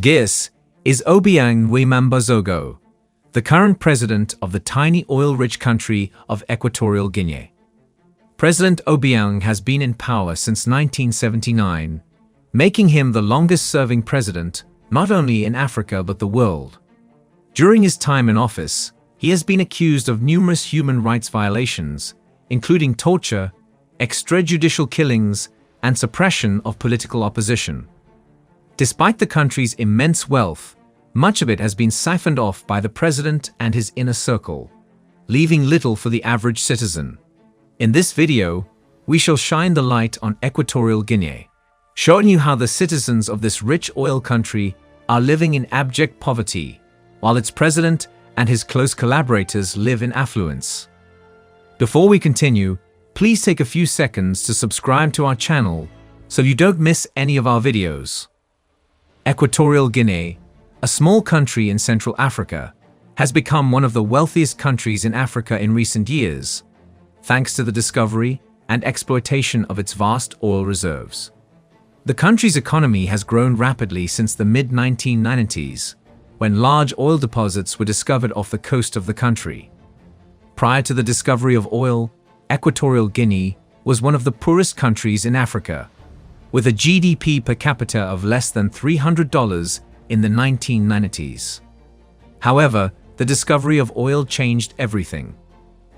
This is OBIANG NGUEMA MBASOGO, the current president of the tiny oil-rich country of Equatorial Guinea. President Obiang has been in power since 1979, making him the longest-serving president not only in Africa but the world. During his time in office, he has been accused of numerous human rights violations, including torture, extrajudicial killings, and suppression of political opposition. Despite the country's immense wealth, much of it has been siphoned off by the president and his inner circle, leaving little for the average citizen. In this video, we shall shine the light on Equatorial Guinea, showing you how the citizens of this rich oil country are living in abject poverty, while its president and his close collaborators live in affluence. Before we continue, please take a few seconds to subscribe to our channel so you don't miss any of our videos. Equatorial Guinea, a small country in Central Africa, has become one of the wealthiest countries in Africa in recent years, thanks to the discovery and exploitation of its vast oil reserves. The country's economy has grown rapidly since the mid-1990s, when large oil deposits were discovered off the coast of the country. Prior to the discovery of oil, Equatorial Guinea was one of the poorest countries in Africa, with a GDP per capita of less than $300 in the 1990s. However, the discovery of oil changed everything.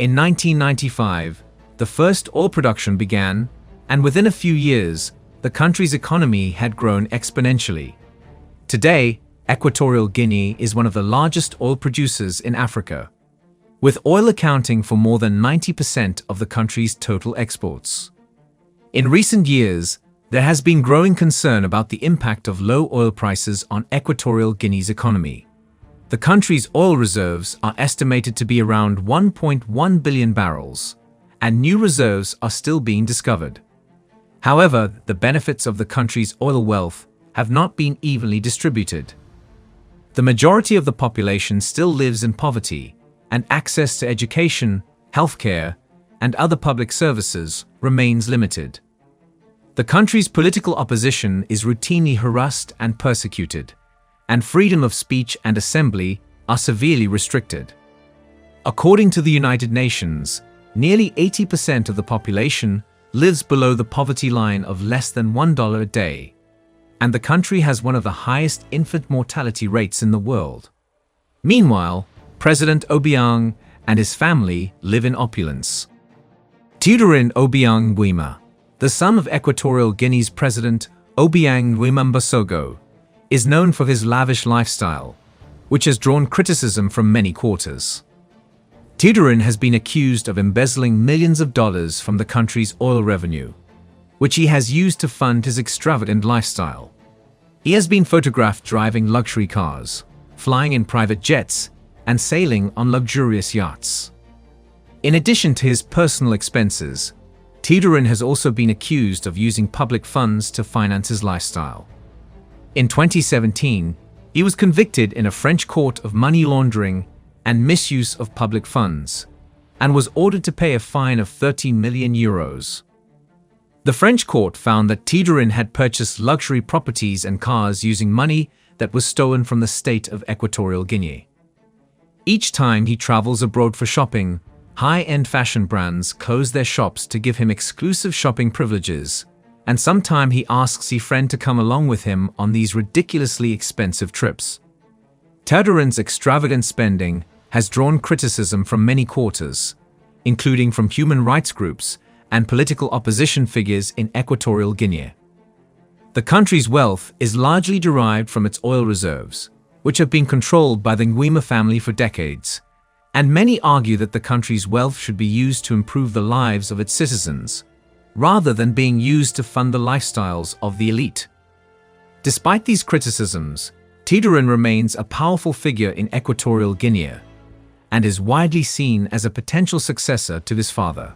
In 1995, the first oil production began, and within a few years, the country's economy had grown exponentially. Today, Equatorial Guinea is one of the largest oil producers in Africa, with oil accounting for more than 90% of the country's total exports. In recent years, there has been growing concern about the impact of low oil prices on Equatorial Guinea's economy. The country's oil reserves are estimated to be around 1.1 billion barrels, and new reserves are still being discovered. However, the benefits of the country's oil wealth have not been evenly distributed. The majority of the population still lives in poverty, and access to education, healthcare, and other public services remains limited. The country's political opposition is routinely harassed and persecuted, and freedom of speech and assembly are severely restricted. According to the United Nations, nearly 80% of the population lives below the poverty line of less than $1 a day, and the country has one of the highest infant mortality rates in the world. Meanwhile, President Obiang and his family live in opulence. Teodorin Obiang Nguema, the son of Equatorial Guinea's president Obiang Ngema Mbasogo, is known for his lavish lifestyle, which has drawn criticism from many quarters. Teodorin has been accused of embezzling millions of dollars from the country's oil revenue, which he has used to fund his extravagant lifestyle. He has been photographed driving luxury cars, flying in private jets, and sailing on luxurious yachts. In addition to his personal expenses, Teodorin has also been accused of using public funds to finance his lifestyle. In 2017, he was convicted in a French court of money laundering and misuse of public funds, and was ordered to pay a fine of 30 million euros. The French court found that Teodorin had purchased luxury properties and cars using money that was stolen from the state of Equatorial Guinea. Each time he travels abroad for shopping, high-end fashion brands close their shops to give him exclusive shopping privileges, and sometimes he asks his friend to come along with him on these ridiculously expensive trips. Teodorin's extravagant spending has drawn criticism from many quarters, including from human rights groups and political opposition figures in Equatorial Guinea. The country's wealth is largely derived from its oil reserves, which have been controlled by the Nguema family for decades, and many argue that the country's wealth should be used to improve the lives of its citizens, rather than being used to fund the lifestyles of the elite. Despite these criticisms, Teodorin remains a powerful figure in Equatorial Guinea, and is widely seen as a potential successor to his father.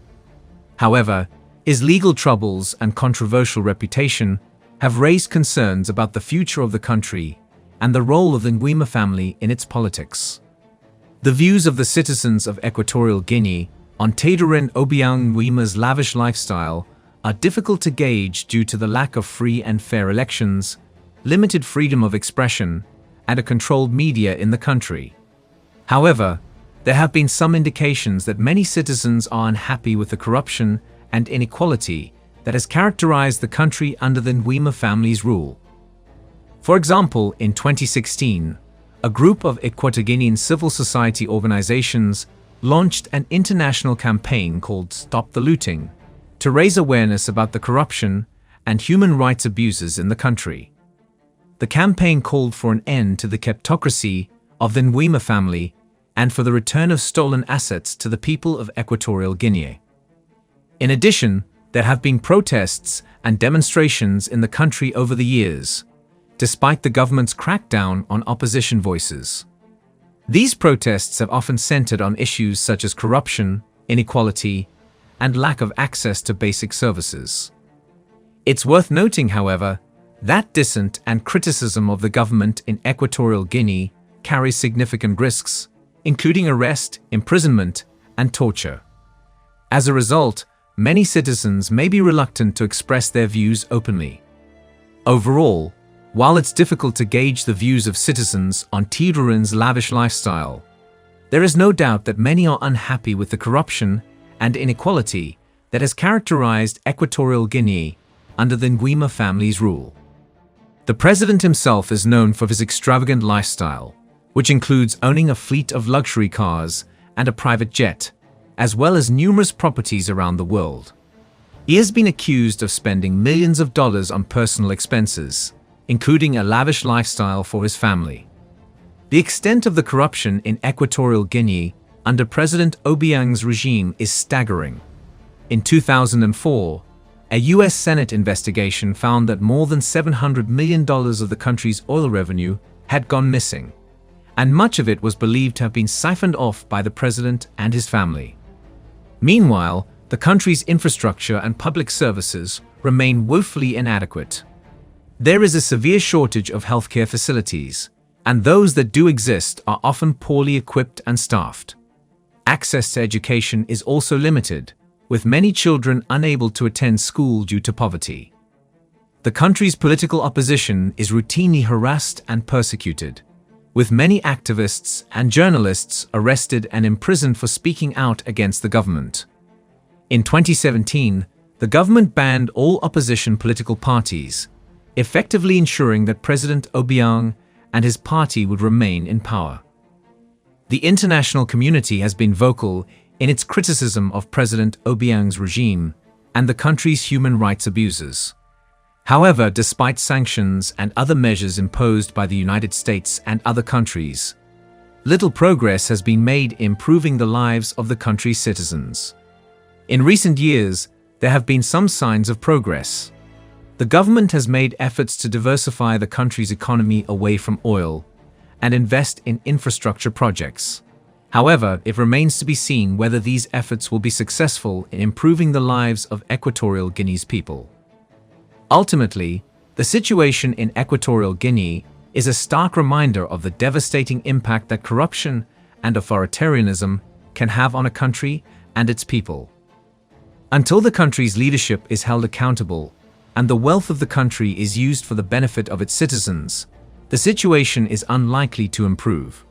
However, his legal troubles and controversial reputation have raised concerns about the future of the country and the role of the Nguema family in its politics. The views of the citizens of Equatorial Guinea on Teodorin Obiang Nguema's lavish lifestyle are difficult to gauge due to the lack of free and fair elections, limited freedom of expression, and a controlled media in the country. However, there have been some indications that many citizens are unhappy with the corruption and inequality that has characterized the country under the Ngwema family's rule. For example, in 2016, a group of Equatorial civil society organizations launched an international campaign called Stop the Looting to raise awareness about the corruption and human rights abuses in the country. The campaign called for an end to the kleptocracy of the Ngwema family and for the return of stolen assets to the people of Equatorial Guinea. In addition, there have been protests and demonstrations in the country over the years, despite the government's crackdown on opposition voices. These protests have often centered on issues such as corruption, inequality, and lack of access to basic services. It's worth noting, however, that dissent and criticism of the government in Equatorial Guinea carries significant risks, including arrest, imprisonment, and torture. As a result, many citizens may be reluctant to express their views openly. Overall, while it's difficult to gauge the views of citizens on Tidurin's lavish lifestyle, there is no doubt that many are unhappy with the corruption and inequality that has characterized Equatorial Guinea under the Ngwema family's rule. The president himself is known for his extravagant lifestyle, which includes owning a fleet of luxury cars and a private jet, as well as numerous properties around the world. He has been accused of spending millions of dollars on personal expenses, including a lavish lifestyle for his family. The extent of the corruption in Equatorial Guinea under President Obiang's regime is staggering. In 2004, a U.S. Senate investigation found that more than $700 million of the country's oil revenue had gone missing, and much of it was believed to have been siphoned off by the president and his family. Meanwhile, the country's infrastructure and public services remain woefully inadequate. There is a severe shortage of healthcare facilities, and those that do exist are often poorly equipped and staffed. Access to education is also limited, with many children unable to attend school due to poverty. The country's political opposition is routinely harassed and persecuted, with many activists and journalists arrested and imprisoned for speaking out against the government. In 2017, the government banned all opposition political parties, effectively ensuring that President Obiang and his party would remain in power. The international community has been vocal in its criticism of President Obiang's regime and the country's human rights abuses. However, despite sanctions and other measures imposed by the United States and other countries, little progress has been made improving the lives of the country's citizens. In recent years, there have been some signs of progress. The government has made efforts to diversify the country's economy away from oil and invest in infrastructure projects. However, it remains to be seen whether these efforts will be successful in improving the lives of Equatorial Guinea's people. Ultimately, the situation in Equatorial Guinea is a stark reminder of the devastating impact that corruption and authoritarianism can have on a country and its people. Until the country's leadership is held accountable and the wealth of the country is used for the benefit of its citizens, the situation is unlikely to improve.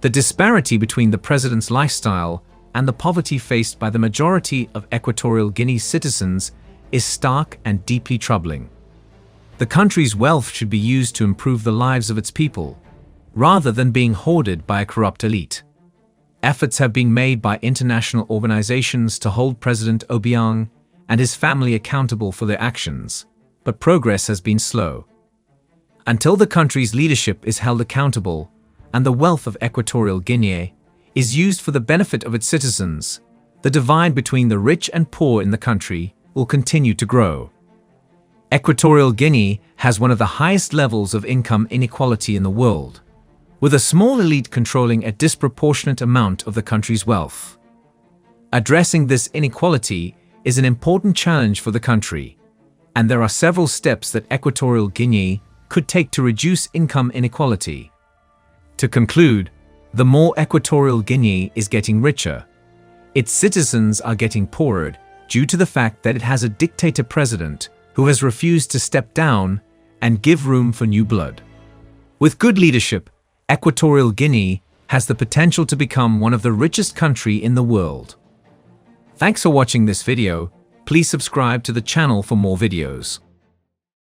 The disparity between the president's lifestyle and the poverty faced by the majority of Equatorial Guinea's citizens is stark and deeply troubling. The country's wealth should be used to improve the lives of its people, rather than being hoarded by a corrupt elite. Efforts have been made by international organizations to hold President Obiang and his family accountable for their actions, but progress has been slow. Until the country's leadership is held accountable and the wealth of Equatorial Guinea is used for the benefit of its citizens, the divide between the rich and poor in the country will continue to grow. Equatorial Guinea has one of the highest levels of income inequality in the world, with a small elite controlling a disproportionate amount of the country's wealth. Addressing this inequality is an important challenge for the country, and there are several steps that Equatorial Guinea could take to reduce income inequality. To conclude, the more Equatorial Guinea is getting richer, its citizens are getting poorer due to the fact that it has a dictator president who has refused to step down and give room for new blood. With good leadership, Equatorial Guinea has the potential to become one of the richest countries in the world. Thanks for watching this video. Please subscribe to the channel for more videos.